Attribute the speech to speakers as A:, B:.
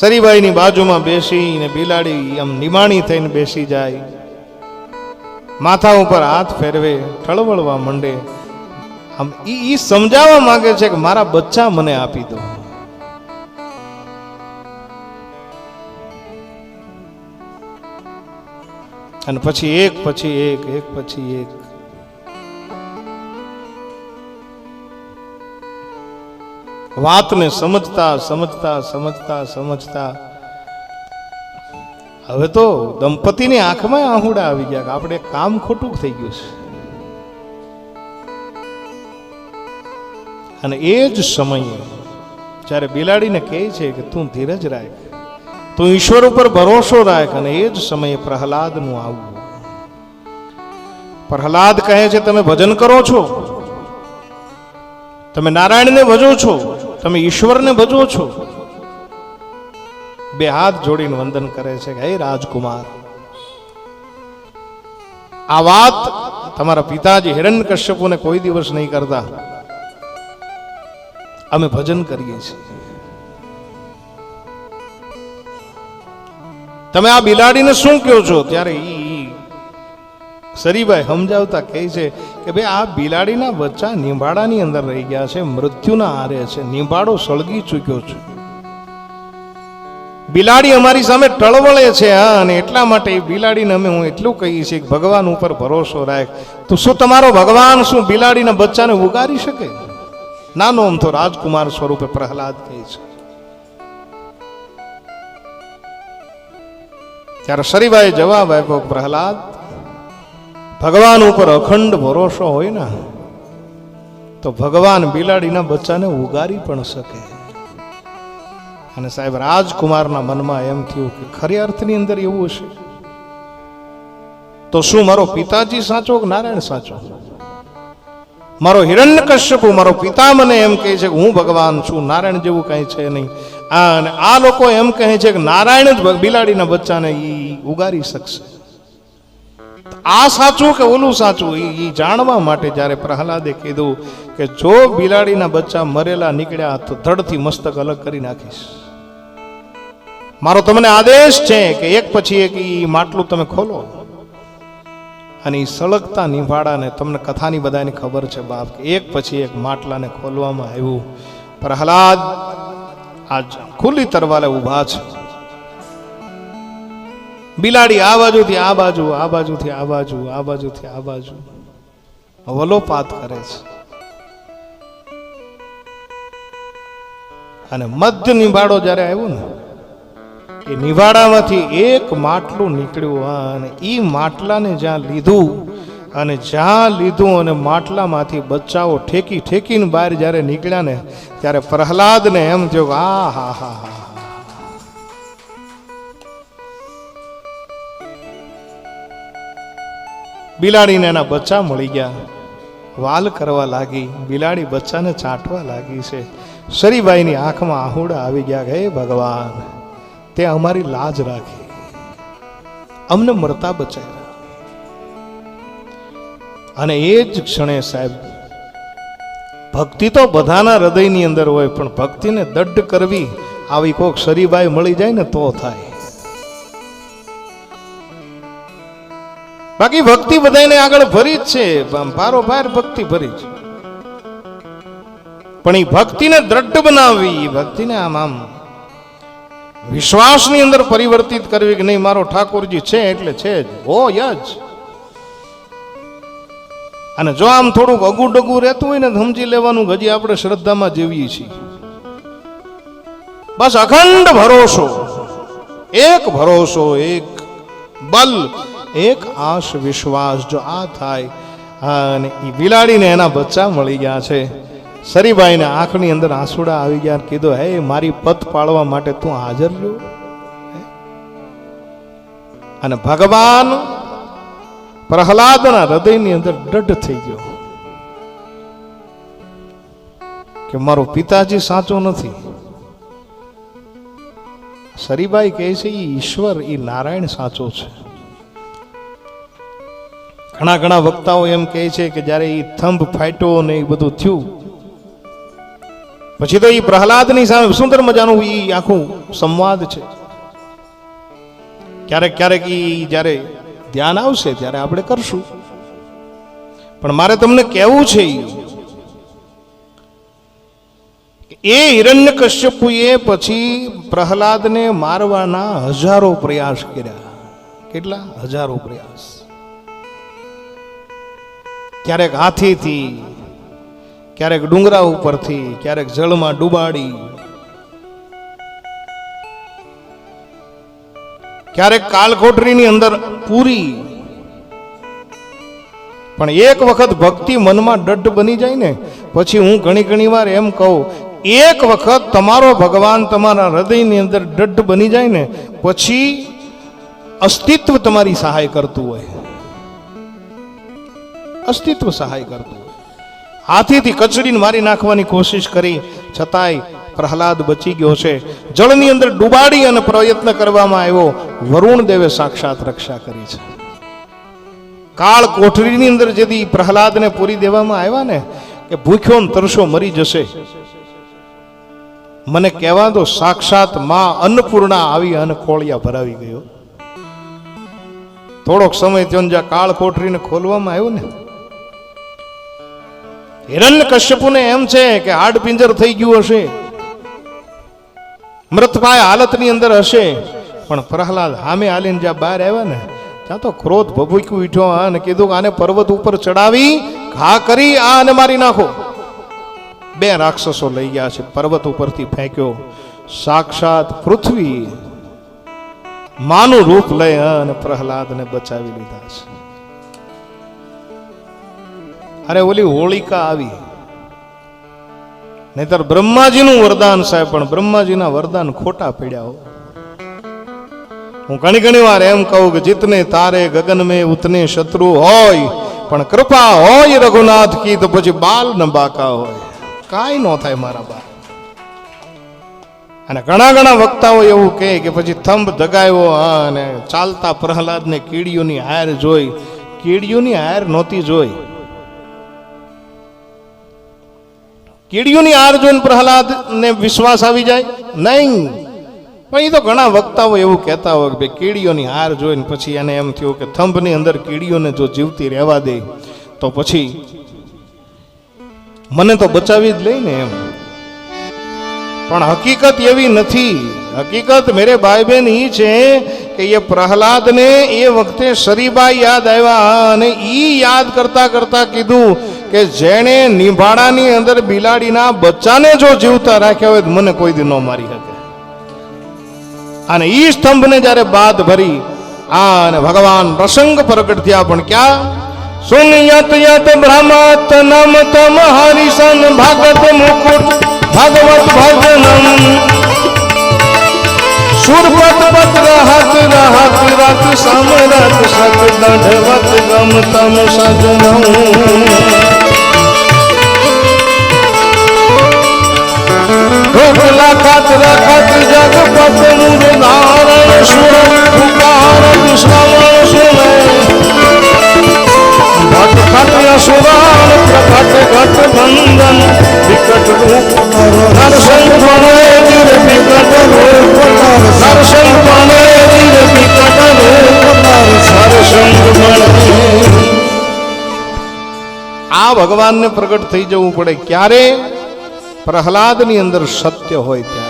A: સરીબાઈની બાજુમાં બેસીને બિલાડી આમ નિમાણી થઈને બેસી જાય, માથા ઉપર હાથ ફેરવે, ઠળવળવા માંડે. આમ ઈ સમજાવવા માંગે છે કે મારા બચ્ચા મને આપી દો. અને પછી એક પછી એક પછી એક વાતને સમજતા સમજતા સમજતા સમજતા હવે તો દંપતીની આંખમાં આહુડા આવી ગયા કે આપણે કામ ખોટું થઈ ગયું છે. અને એ જ સમયે જ્યારે બિલાડીને કહે છે કે તું ધીરજ રાખ, તું ઈશ્વર ઉપર ભરોસો રાખ, અને એ જ સમયે પ્રહલાદનું આવવું. પ્રહલાદ કહે છે તમે ભજન કરો છો, તમે નારાયણને ભજો છો, તમે ઈશ્વરને ભજો છો. બે હાથ જોડીને વંદન કરે છે કે હે રાજકુમાર, આ વાત તમારા પિતાજી હિરણ્યકશ્યપુને કોઈ દિવસ નહીં કરતા. અમે ભજન કરીએ છીએ. તમે આ બિલાડીને શું કહો છો? ત્યારે સરીબાઈ સમજાવતા કહે છે કે ભાઈ આ બિલાડીના બચ્ચા નિંબાડાની અંદર રહી ગયા છે, મૃત્યુના આરે છે, નિંબાડો સળગી ચૂક્યો છે. બિલાડી અમારી સામે ટળવળે છે, અને એટલા માટે બિલાડીને અમે હું એટલું કહીએ છીએ કે ભગવાન ઉપર ભરોસો રાખ. તો શું તમારો ભગવાન શું બિલાડીના બચ્ચાને ઉગારી શકે? નાનો આમ તો રાજકુમાર સ્વરૂપે પ્રહલાદ કહે છે. ત્યારે સરીબાઈ જવાબ આપ્યો, પ્રહલાદ, ભગવાન ઉપર અખંડ ભરોસો હોય ને તો ભગવાન બિલાડીના બચ્ચાને ઉગારી પણ શકે. અને સાહેબ રાજકુમારના મનમાં એમ થયું કે ખરી અર્થની અંદર એવું હશે તો શું મારો પિતાજી સાચો કે નારાયણ સાચો? મારો હિરણ્યકશ્યપુ મારો પિતા મને એમ કહે છે કે હું ભગવાન છું, નારાયણ જેવું કઈ છે નહીં. અને આ લોકો એમ કહે છે કે નારાયણ જ બિલાડીના બચ્ચાને ઉગારી શકશે. આ સાચું કે ઓલું સાચું એ જાણવા માટે જ્યારે પ્રહલાદે કીધું કે જો બિલાડીના બચ્ચા મરેલા નીકળ્યા તો ધડથી મસ્તક અલગ કરી નાખીશ. મારો તમને આદેશ છે કે એક પછી એક ઈ માટલું તમે ખોલો. અને એ સળગતા નિભાડાને તમને કથાની બધાની ખબર છે બાપ, કે એક પછી એક માટલાને ખોલવામાં આવ્યું. પ્રહલાદ આજ ખુલ્લી તરવાલે ઊભા છે. બિલાડી આ બાજુથી આ બાજુ, આ બાજુથી આ બાજુ, આ બાજુથી આ બાજુ વલોપાત કરે છે. અને મધ્ય નિભાડો જ્યારે આવ્યો ને એ નિભાડામાંથી એક માટલું નીકળ્યું. અને એ માટલાને જ્યાં લીધું અને માટલામાંથી બચ્ચાઓ ઠેકી ઠેકીને બહાર જ્યારે નીકળ્યા ને ત્યારે પ્રહલાદને એમ થયું કે આ હા હા હા, બિલાડીને એના બચ્ચા મળી ગયા. વાલ કરવા લાગી, બિલાડી બચ્ચાને ચાટવા લાગી છે. સરીબાઈની આંખમાં આહુડા આવી ગયા કે હે ભગવાન, તે અમારી લાજ રાખી, અમને મરતા બચાવ્યા. અને એ જ ક્ષણે સાહેબ ભક્તિ તો બધાના હૃદયની અંદર હોય, પણ ભક્તિને દઢ કરવી આવી કોક સરીબાઈ મળી જાય ને તો થાય. બાકી ભક્તિ બધાને આગળ ભરી જ છે, પારોપાર ભક્તિ ભરી છે. પણ એ ભક્તિને દ્રઢ બનાવવી, ભક્તિને આમ વિશ્વાસની અંદર પરિવર્તિત કરવી કે નહીં મારો ઠાકોરજી છે એટલે છે જ, હોય જ. અને જો આમ થોડુંક અગું ડગું રહેતું હોય ને સમજી લેવાનું હજી આપણે શ્રદ્ધામાં જીવીએ છીએ. બસ અખંડ ભરોસો, એક ભરોસો, એક બલ, એક આશ વિશ્વાસ, જો આ થાય. અને એ બિલાડીને એના બચ્ચા મળી ગયા છે. સરીબાઈને આંખની અંદર આંસુડા આવી ગયા. કીધું હે મારી પત પાળવા માટે તું હાજર રહ્યો. અને ભગવાન પ્રહલાદના હૃદયની અંદર દઢ થઈ ગયો કે મારો પિતાજી સાચો નથી. સરીબાઈ કહે છે એ ઈશ્વર, એ નારાયણ સાચો છે. ઘણા વક્તાઓ એમ કહે છે કે જ્યારે એ થંભ ફાટ્યો ને એ બધું થયું પછી તો એ પ્રહલાદની સામે સુંદર મજાનું એ આખું સંવાદ છે. ક્યારેક ક્યારેક એ જ્યારે ધ્યાન આવશે ત્યારે આપણે કરશું. પણ મારે તમને કહેવું છે એ હિરણ્યકશ્યપુએ પછી પ્રહલાદને મારવાના હજારો પ્રયાસ કર્યા. કેટલા? હજારો પ્રયાસ. ક્યારેક હાથીથી, ક્યારેક ડુંગરા ઉપરથી, ક્યારેક જળમાં ડૂબાડી, ક્યારેક કાલકોટરીની અંદર પૂરી. પણ એક વખત ભક્તિ મનમાં દઢ બની જાય ને પછી હું ઘણી વાર એમ કહું, એક વખત તમારો ભગવાન તમારા હૃદયની અંદર દઢ બની જાય ને પછી અસ્તિત્વ તમારી સહાય કરતું હોય. અસ્તિત્વ સહાય કરતું હોય. હાથીથી કચડીને મારી નાખવાની કોશિશ કરી છતાંય પ્રહલાદ બચી ગયો છે. જળની અંદર ડૂબાડી અને પ્રયત્ન કરવામાં આવ્યો, વરુણ દેવે સાક્ષાત રક્ષા કરી છે. કાળ કોઠરીની અંદર જેથી પ્રહલાદને પૂરી દેવામાં આવ્યા ને કે ભૂખ્યો ને તરસો મરી જશે, મને કહેવા દો સાક્ષાત માં અન્નપૂર્ણા આવી અને ખોળિયા ભરાવી ગયો. થોડોક સમય થયો જ્યાં કાળ કોઠરીને ખોલવામાં આવ્યો ને, હિરણ્યકશ્યપુને એમ છે કે હાડ પિંજર થઈ ગયું હશે, મૃતપાય હાલતની અંદર હશે. પણ પ્રહલાદ સામે હાલીને જ્યાં બહાર આવ્યા ને ત્યાં તો ક્રોધ ભભૂક્યું ઉઠ્યો અને કીધું કે આને પર્વત ઉપર ચડાવી ઘા કરી આ અને મારી નાખો. બે રાક્ષસો લઈ ગયા છે, પર્વત ઉપરથી ફેંક્યો. સાક્ષાત પૃથ્વી માનું રૂપ લઈ અને પ્રહલાદને બચાવી લીધા છે. અરે ઓલી હોળિકા આવી, નહીતર બ્રહ્માજીનું વરદાન સાહેબ, પણ બ્રહ્માજીના વરદાન ખોટા પડ્યા. હું ઘણી વાર એમ કહું કે જીતને તારે ગગન મેં ઉતને શત્રુ હોય, પણ કૃપા હોય રઘુનાથ કી તો પછી બાલ ન બાકા હોય, કાંઈ ન થાય મારા બા. અને ઘણા વક્તાઓ એવું કહે કે પછી થંભ દગાવ્યો અને ચાલતા પ્રહલાદને કીડીઓની હાર જોઈ. કીડીઓની હાર નહોતી જોઈ, કીડીઓની હાર જોઈને પ્રહલાદ ને વિશ્વાસ આવી જાય નહીં. પણ એ તો ઘણા વક્તાઓ એવું કહેતા હોય કે કીડીઓની હાર જોઈને પછી એને એમ થયું કે થંભની અંદર કીડીઓને જો જીવતી રહેવા દે તો પછી મને તો બચાવી જ લઈ ને એમ. પણ હકીકત એવી નથી. હકીકત મેરે ભાઈ બહેન એ છે કે એ પ્રહલાદને એ વખતે શરીબાઈ યાદ આવ્યા અને ઈ યાદ કરતા કીધું કે જેણે નિભાડાની અંદર બિલાડીના બચ્ચાને જો જીવતા રાખ્યા હોય તો મને કોઈ દી ન મારી શકે. અને ઈ સ્તંભને જ્યારે બાદ ભરી અને ભગવાન પ્રસંગ પ્રગટ થયા. પણ ક્યાં? સુનિયત યત બ્રહ્મત નમ તમ હરિશન ભાગત મુકુટ ભગવત ભજનમ સુરપત પત રહત રત સમરત સત દંડવત ગમ તમ સજનમ લખત રખત જગપત મુરધારણ સુર પુકારત શ્રવણ સુને ભટ ખટ અસુરાન પ્રકટ ઘટ બંધન વિકટ રૂપ નરસિંહ બને ધીર વિકટ રૂપ નરસિંહ બને ધીર વિકટ રૂપ નરસિંહ બને. આ ભગવાનને પ્રગટ થઈ જવું પડે ક્યારે? પ્રહલાદની અંદર સત્ય હોય ત્યારે.